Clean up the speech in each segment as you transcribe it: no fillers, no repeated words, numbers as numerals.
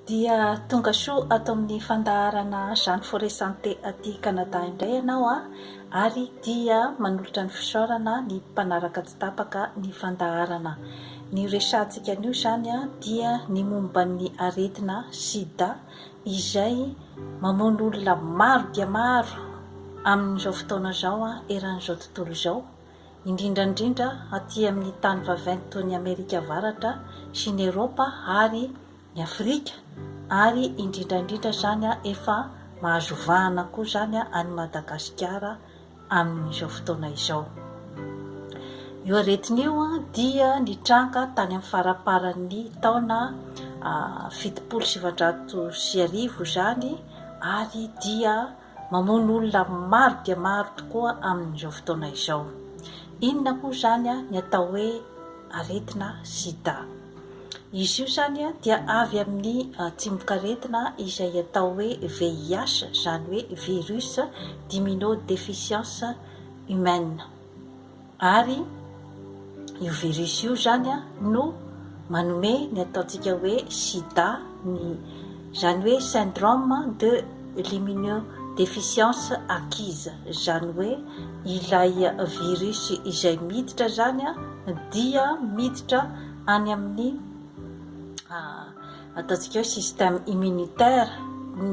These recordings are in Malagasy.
dia tonga soa ato amin'ny fandaharana Jeanne Forest Santé aty Canada indray ianao ary dia manolotra ny fisaorana ny mpanaraka tsy tapaka ny fandaharana. Ny resantsika anio zany dia ny momba ny aretina sida izay mamono olona maro dia maro amin'izao fotoana izao eran'izao tontolo izao, indrindrandrindra aty amin'ny tany vaventy toy ny Amerika Avaratra sy ny Eropa ary ny Afrika, ary indrindrandrindra zany efa mahazo vahana koa zany any Madagasikara amin'izao fotoana izao. Io aretina io dia nitranga tany amin'ny faraparan'ny taona 790 zany, ary dia mamono olona maro dia maro tokoa amin'izao fotoana izao. Inona moa zany ny atao hoe aretina sida? Izy io zany dia avy amin'ny tsimbokaretina izay atao hoe VIH, zany hoe virus d'immunodéficience humaine, ary io virus io zany no manome ny ataontsika hoe sida, zany hoe syndrome de l'immunodéficience acquise, zany hoe ilay virus izay miditra zany dia miditra any amin'ny ataontsika hoe système immunitaire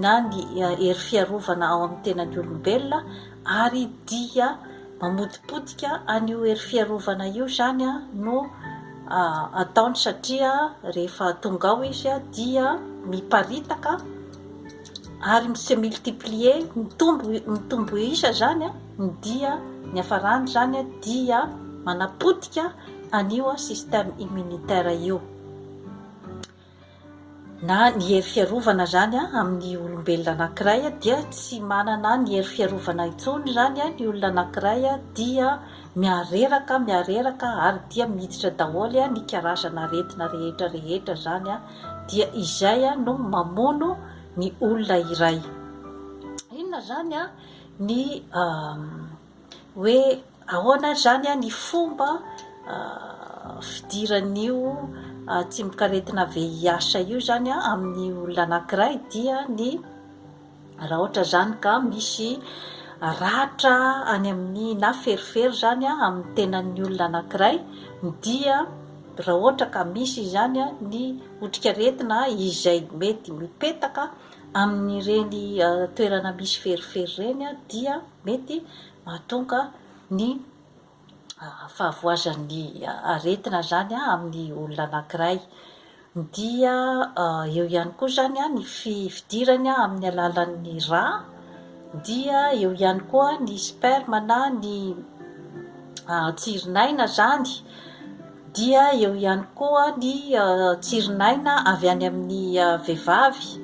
na ny hery fiarovana ao amin'ny tenan'ny olombelona, ary dia mamodipotika an'io hery fiarovana io zany no ataony, satria rehefa tonga ao izy dia miparitaka ary se multiplier, mitombo isa zany dia ny hafarany zany dia manapotika an'io système immunitaire io, na ny hery fiarovana zany amin'ny olombelona anankiray dia tsy manana ny hery fiarovana intsony zany ny olona anankiray dia miareraka ary dia miditra daholo ny karazana aretina rehetra zany dia izay no mamono ny olona iray. Inona zany ny hoe ahoana zany ny fomba fidiran'io tsimbokaretina VIH io zany amin'ny olona anankiray, dia ny raha ohatra zany ka misy ratra any amin'ny na ferifery zany amin'ny tenan'ny olona anankiray, dia raha ohatra ka misy zany ny otrikaretina izay mety mipetaka amin'ireny toerana misy ferifery reny dia mety mahatonga ny fahavoazan'ny aretina zany amin'ny olona anankiray. Dia eo ihany koa zany ny fidirany amin'ny alalan'ny rà, dia eo ihany koa ny sperme na ny tsirinaina zany, dia eo ihany koa ny tsirinaina avy any amin'ny vehivavy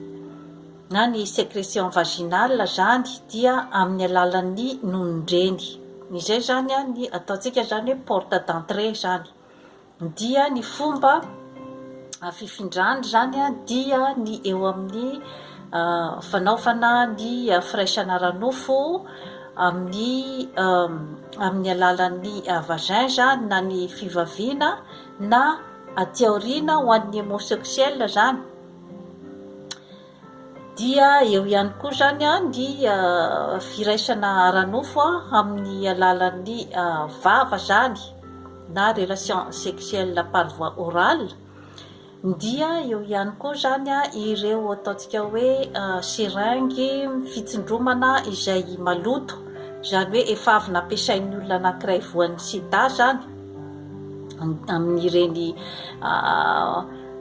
na ny sécrétion vaginale zany dia amin'ny alalan'ny nonondreny. Izay zany ny ataontsika zany hoe porte d'entrée zany. Dia ny fomba fifindrany zany dia ny eo amin'ny fanaovana ny firaisana ranofo amin'ny alalan'ny vagin zany, na ny fivavina na aty aoriana ho an'ny homosexuel zany. Dia eo ihany koa zany ny firaisana ranofo amin'ny alalan'ny vava zany, na relation sexuelle par voie orale. Dia eo ihany koa zany ireo ataontsika hoe seringy fitsindromana izay maloto, zany hoe efa avy nampiasain'ny olona anankiray voan'ny sida zany, amin'ireny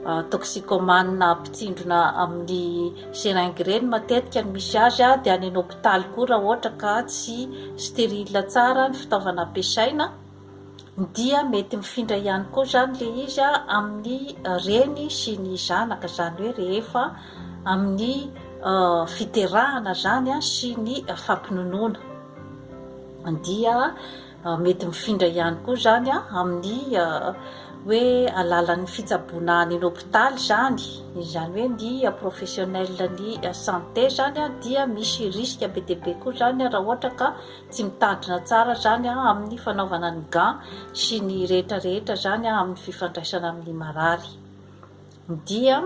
toxicomane mpitsindrona amin'ny seringy reny matetika ny misy azy, dia any hôpitaly koa raha ohatra ka tsy stérile tsara ny fitaovana ampiasaina, dia mety mifindra ihany koa zany le izy amin'ny reny sy ny zanaka, zany hoe rehefa amin'ny fiterahana zany sy ny fampinonoana, dia mety mifindra ihany koa zany amin'ny hoe alalan'ny fitsaboana any hôpitaly zany, zany hoe ny professionnel ny santé zany dia misy risque be dia be koa zany raha ohatra ka tsy mitandrina tsara zany amin'ny fanaovana ny gants sy ny rehetrarehetra zany amin'ny fifandraisana amin'ny marary. Dia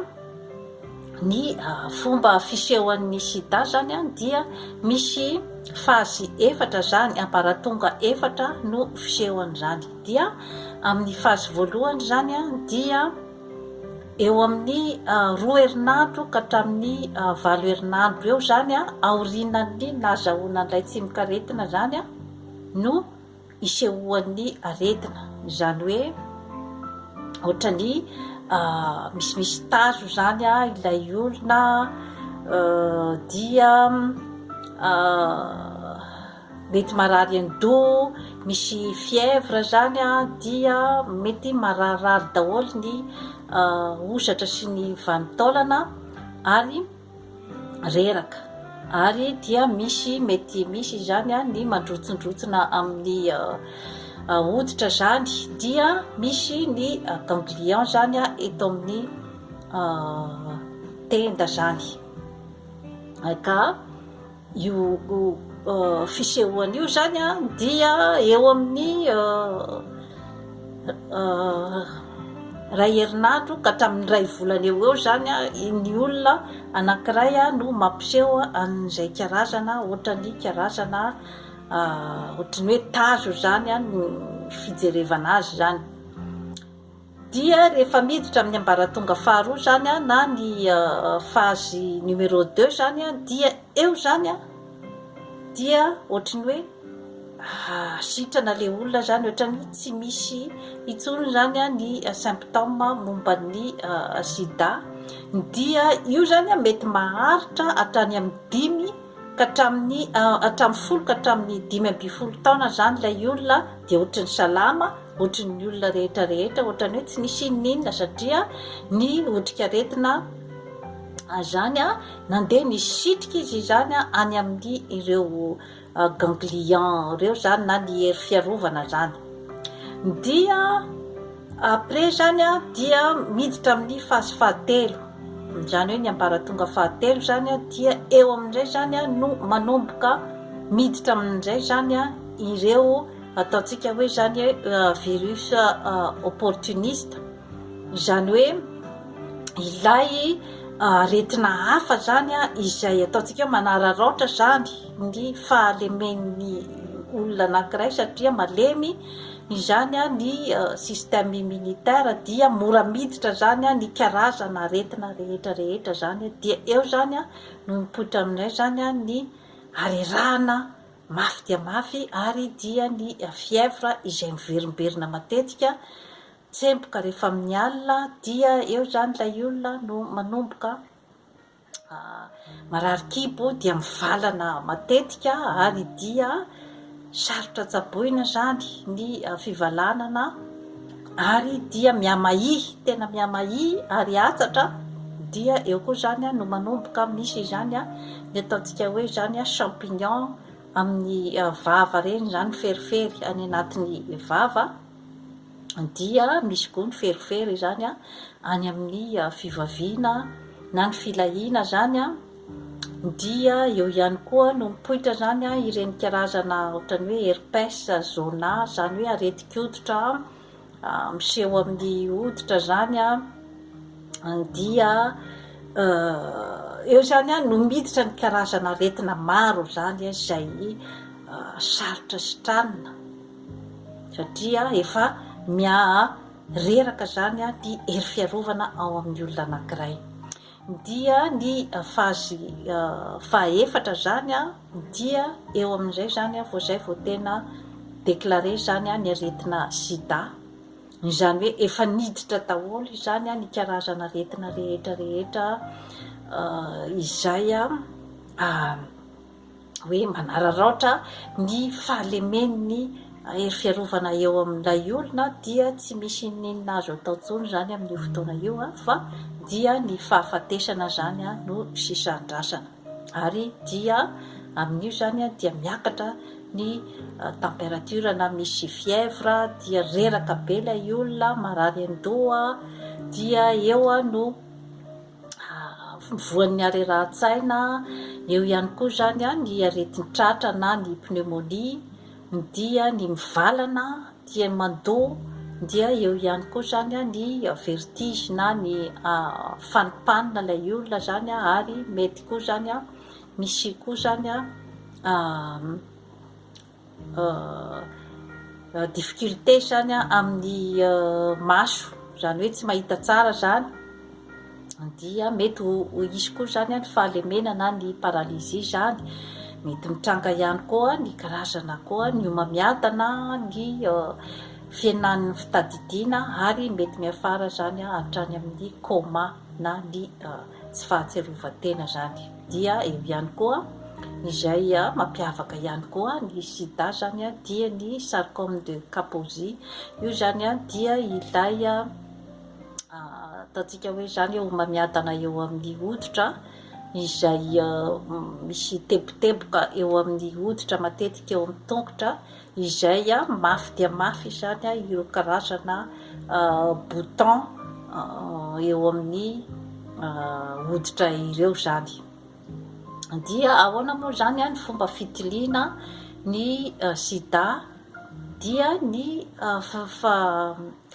ny fomba fisehoan'ny sida zany dia misy fazy efatra zany, ambaratonga efatra no fisehoan'izany. Dia amin'ny fazy voalohany zany dia eo amin'ny 2 herinandro ka hatramin'ny 8 herinandro eo zany aorinan'ny nazahoanan'ilay tsy mikaretina zany no isehoan'ny aretina. Zany hoe ohatrany misimisy tazo zany ilay olona, dia mety marary endo, misy fièvre zany dia mety mararirary daholo ny osatra sy ny vanitaolana ary reraka, ary dia mety misy zany ny mandrotsondrotsona amin'ny hoditra zany, dia misy ny ganglion zany eto amin'ny tenda zany. Ka io fisehoana io zany dia eo amin'ny 2 herinandro ka hatramin'ny 2 volana eo zany ny olona anankiray no mampiseho an'izay karazana, ohatrany karazana ohatrany hoe tazo zany no fijerevana azy zany. Dia rehefa miditra amin'ny ambaratonga faharoa zany na ny fazy numéro 2 zany dia eo zany dia ohatrany hoe sitrana le olona zany, ohatrany tsy misy itsony zany ny symptôme momban'ny sida. Dia io zany mety maharitra hatrany amin'ny 5 ka hatramin'ny 10 ka hatramin'ny 15 taona zany ilay olona, dia ohatrany salama, ohatrany olona rehetrarehetra, ohatrany hoe tsy nisy inona satria ny otrikaretina zany nandeha nisitrika izy zany any amin'ny ireo ganglion reo zany na ny hery fiarovana zany. Dia après zany dia miditra amin'ny fazy fahatelo, zany hoe ny ambaratonga fahatelo zany dia eo amin'izay zany no manomboka miditra amin'izay zany ireo ataontsika hoe zany virus opportuniste, zany hoe ilay aretina hafa zany izay ataontsika hoe manararaotra zany ny fahalemen'ny olona anankiray satria malemy izany ny système immunitaire, dia mora miditra zany ny karazana aretina rehetrarehetra zany. Dia eo zany no mipoitra amin'izay zany ny arerahana mafy dia mafy, ary dia ny fièvre izay miverimberina matetika tsemboka rehefa amin'ny alina. Dia eo zany ilay olona no manomboka marary kibo, dia mivalana matetika, ary dia sarotra tsaboina zany ny fivalanana, ary dia miamaihy, tena miamaihy ary atsatra. Dia eo koa zany no manomboka misy zany ny ataontsika hoe zany champignon amin'ny vava reny zany, ferifery any anatin'ny vava, dia misy koa ny ferifery zany any amin'ny fivavina na ny filahina zany. Dia eo ihany koa no mipoitra zany ireny karazana ohatrany hoe herpes zona, zany hoe areti-koditra miseho amin'ny hoditra zany. Dia eo zany no miditra ny karazana aretina maro zany izay sarotra sitranina satria efa miareraka zany ny hery fiarovana ao amin'ny olona anankiray. Dia ny fazy fahaefatra zany dia eo amin'izay zany vao tena déclaré zany ny aretina sida, zany hoe efa niditra daholo zany ny karazana aretina rehetrarehetra izay hoe manararaotra ny fahalemen'ny hery fiarovana eo amin'ilay olona. Dia tsy misy inona azo atao intsony zany amin'ny fotoana io fa dia ny fahafatesana zany no sisandrasana, ary dia amin'io zany dia miakatra ny température na misy fièvre, dia reraka be ilay olona, marary an-doha. Dia eo no voan'ny arerahan-tsaina, eo ihany koa zany ny aretin-tratra na ny pneumonie, dia ny mivalana, dia mandoa, dia eo ihany koa zany a ny vertige na ny fanopanina ilay olona zany a, ary mety koa zany a misy koa zany a difficulté zany a amin'ny maso, zany hoe tsy mahita tsara zany, dia mety ho isy koa zany a ny fahalemena na ny paralysie zany. Mety mitranga ihany koa ny karazana koa ny homamiadana, ny fienan'ny fitadidiana, ary mety miafara zany a hatrany amin'ny coma na ny tsy fahatserovan-tena zany. Dia eo ihany koa izay mampiavaka ihany koa ny sida zany a dia ny sarcome de Kaposi. Io zany a dia ilay ataontsika hoe zany homamiadana eo amin'ny hoditra, izay misy teboteboka eo amin'ny hoditra, matetika eo amin'ny tongotra, izay mafy dia mafy zany a ireo karazana bouton eo amin'ny hoditra ireo zany. Dia ahoana moa zany a ny fomba fitiliana ny sida, dia ny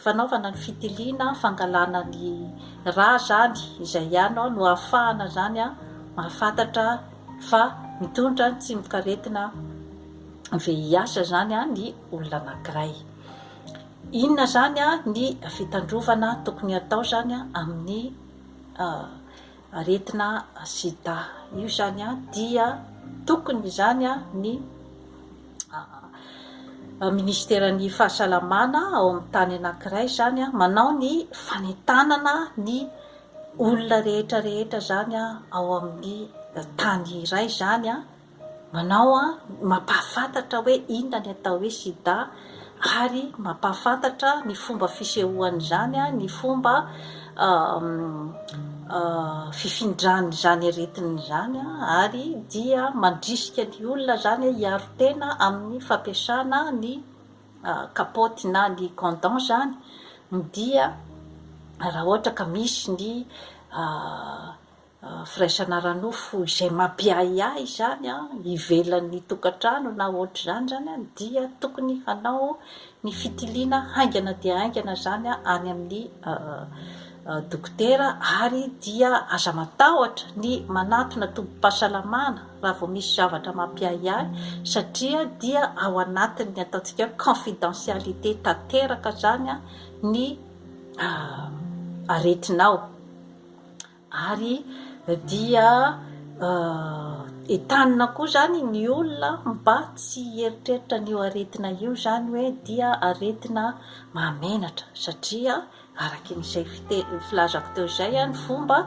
fanaovana ny fitiliana, fangalana ny rà zany, izay ihany no ahafahana zany a mahafantatra fa mitondra ny tsimok'aretina VIH zany a ny olona anankiray. Inona zany a ny fitandrovana tokony atao zany a amin'ny aretina sida? Io zany a dia tokony zany a ny ministeran'ny fahasalamana ao amin'ny tany anankiray zany a manao ny fanentanana ny olona rehetra zany a ao amin'ny tany iray zany a, manao mampahafantatra hoe inona ny atao hoe sida, ary mampahafantatra ny fomba fisehoany zany a, ny fomba fifindrany zany aretiny zany a, ary dia mandrisika ny olona zany hiaro tena amin'ny fampiasana ny kapoty na ny condom zany. Dia raha ohatra ka misy ny firaisana ara-nofo izay mampiahiahy zany a ivelan'ny tokantrano na ohatr'izany zany a, dia tokony hanao ny fitiliana haingana dia haingana zany a any amin'ny dokotera, ary dia aza matahotra ny manatona tobim-pahasalamana raha vao misy zavatra mampiahiahy, satria dia ao anatin'ny ataontsika confidentialité tanteraka zany a ny aretinao, ary dia entanina koa zany ny olona mba tsy eritreritra n'io aretina io zany hoe dia aretina mahamenatra, satria araky n'izay filazako teo zay ny fomba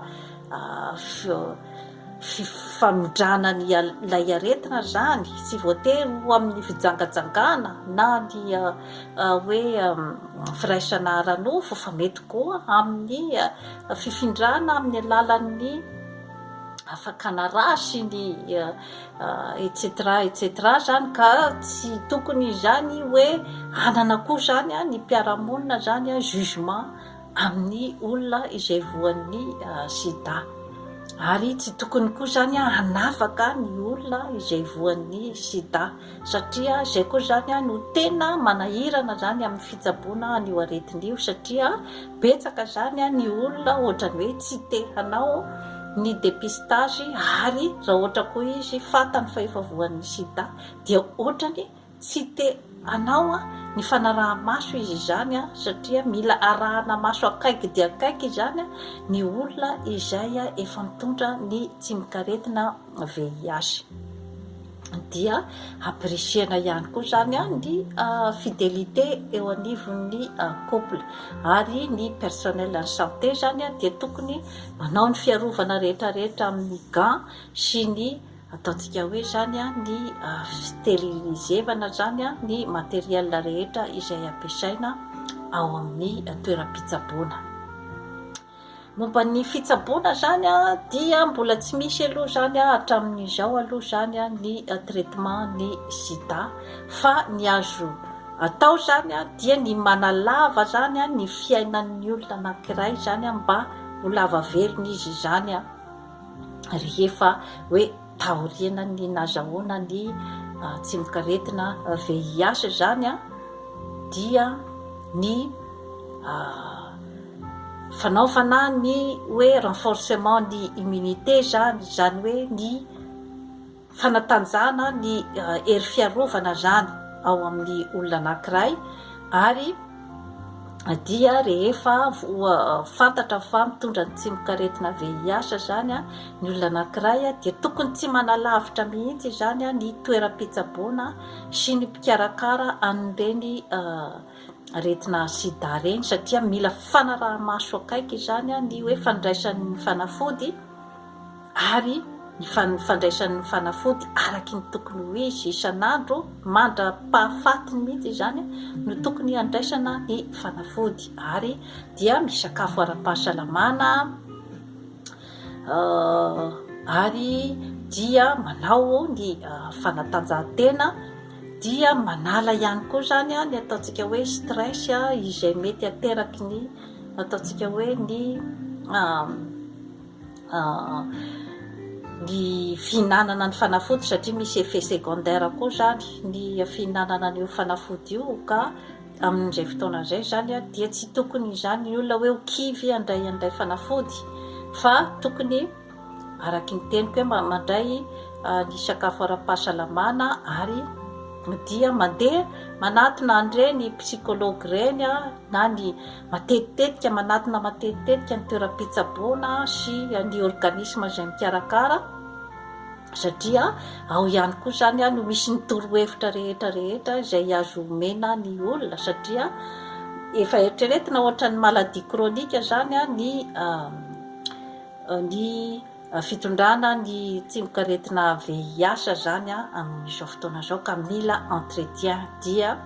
fifamindrana ny ilay aretina zany, tsy voatery ho amin'ny fijangajangana na ny hoe firaisana ara-nofo, fa mety koa amin'ny fifindrana amin'ny alalan'ny fakana rà sy ny etc zany, ka tsy tokony zany hoe anana koa zany ny mpiara-monina zany jugement amin'ny olona izay voan'ny sida, ary tsy tokony koa zany hanafaka ny olona izay voan'ny sida, satria zay koa zany no tena manahirana zany amin'ny fitsaboana an'io aretin'io, satria betsaka zany ny olona ohatrany hoe tsy te hanao ny dépistage, ary raha ohatra koa izy fantany fa efa voan'ny sida, dia ohatrany tsy te hanao ny fanaraha-maso izy zany satria mila arahana maso akaiky dia akaiky zany ny olona izay efa mitondra ny tsimok'aretina VIH. Dia appréciena ihany koa zany ny fidélité eo anivon'ny couple, ary ny personnel en santé zany dia tokony manao ny fiarovana rehetrarehetra amin'ny gants sy ny ataontsika hoe zany ny stérilisevana zany ny matériel rehetra izay ampiasaina ao amin'ny toeram-pitsaboana. Momba ny fitsaboana zany dia mbola tsy misy aloha zany hatramin'izao aloha zany ny traitement ny sida, fa ny azo atao zany dia ny manalava zany ny fiainan'ny olona anankiray zany mba ho lava velona izy zany rehefa hoe taoriana ny nazahoana ny tsimok'aretina VIH zany dia ny fanaovana ny hoe renforcement ny immunité zany hoe ny fanatanjahana ny hery fiarovana zany ao amin'ny olona anankiray. Ary dia rehefa fantatra fa mitondra ny tsimok'aretina VIH zany ny olona anankiray dia tokony tsy manalavitra mihitsy zany ny toeram-pitsaboana sy ny mpikarakara an'ireny aretina sida reny, satria mila fanaraha-maso akaiky zany ny hoe fandraisan'ny fanafody, ary ny fandraisan'ny fanafody araky ny tokony ho izy isan'andro mandra-pahafatiny mihitsy zany no tokony andraisana ny fanafody. Ary dia misakafo ara-pahasalamana, ary dia manao ny fanatanjahantena, dia manala ihany koa zany ny ataontsika hoe stress izay mety ateraky ny ataontsika hoe ny fihinanana ny fanafody, satria misy effet secondaire koa zany ny fihinanana an'io fanafody io. Ka amin'izay fotoana izay zany dia tsy tokony zany ny olona hoe ho kivy andray fanafody, fa tokony araky ny teniko hoe mandray ny sakafo ara-pahasalamana, ary dia mandeha manatona an'ireny psychologue reny na ny matetitetika manatona matetitetika ny toeram-pitsaboana sy ny organisme izay mikarakara, satria ao ihany koa zany no misy ny torohevitra rehetra izay azo omena ny olona, satria efa eritreretina ohatra ny maladie chronique zany ny fitondrana ny tsimok'aretina VIH zany amin'izao fotoana zao. Ka mila entretien, dia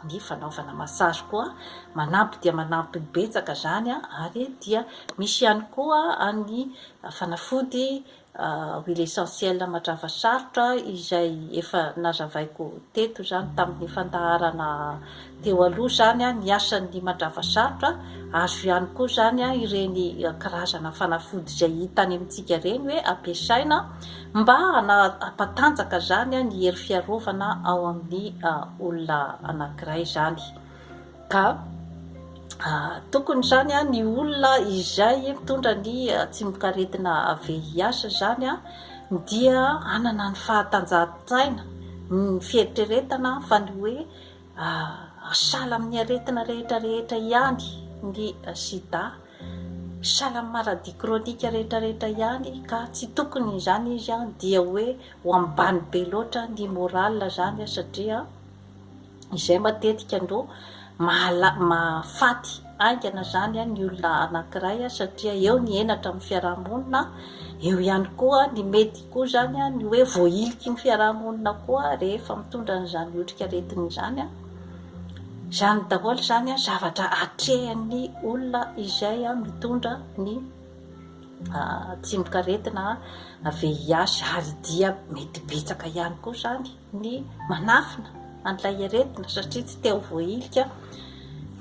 ny fanaovana massage koa manampy, dia manampy betsaka zany. Ary dia misy ihany koa ny fanafody huile essentielle mandrava sarotra izay efa nazavaiko teto zany tamin'ny fandaharana teo aloha zany ny asan'ny mandrava sarotra. Azo ihany koa zany ireny karazana fanafody izay hitany amintsika reny hoe ampiasaina mba hampatanjaka zany ny hery fiarovana ao amin'ny olona anankiray zany. Ka tokony zany ny olona izay mitondra ny tsimok'aretina VIH zany dia anana ny fahatanjahan-tsaina, ny fieritreretana fa ny hoe sala amin'ny aretina rehetrarehetra ihany ny sida, sala amin'ny maladie chronique rehetrarehetra ihany. Ka tsy tokony zany izy dia hoe ho ambany be loatra ny moral zany, satria izay matetika ndo mahafaty aingana zany ny olona anankiray, satria eo ny enatra amin'ny fiarahamonina, eo ihany koa ny mety koa zany ny hoe voahiliky ny fiarahamonina koa rehefa mitondra n'izany otrika aretina izany. Zany daholo zany zavatra atrehan'ny olona izay mitondra ny tsimok'aretina VIH. Ary dia mety betsaka ihany koa zany ny manafina an'ilay aretina, satria tsy te ho voahilika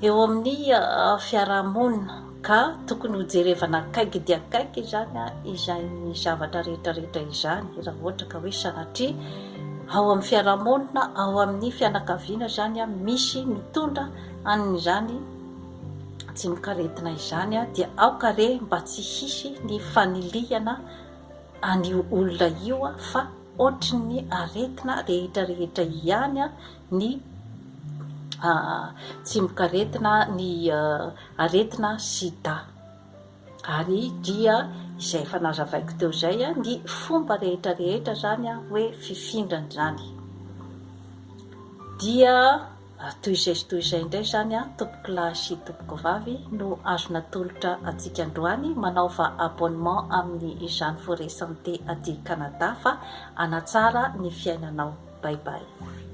eo amin'ny fiarahamonina. Ka tokony ho jerevana akaiky dia akaiky zany izay ny zavatra rehetrarehetra izany, raha ohatra ka hoe sanatria ao amin'ny fiarahamonina, ao amin'ny fianakaviana zany misy mitondra an'izany tsimok'aretina izany, dia aokare mba tsy hisy ny faniliana an'io olona io, fa ohatry ny aretina rehetrarehetra ihany ny tsimok'aretina, ny aretina sida. Ary dia izay efa nazavaiko teo zay ny fomba rehetrarehetra zany hoe fifindra zany. Dia toy izay indray zany tompoko lahy sy tompoko vavy no azo natolotra atsika androany manaova abonnement amin'ny Jeanne Forêt Santé aty Canada, fa hanatsara ny fiainanao. Bye bye.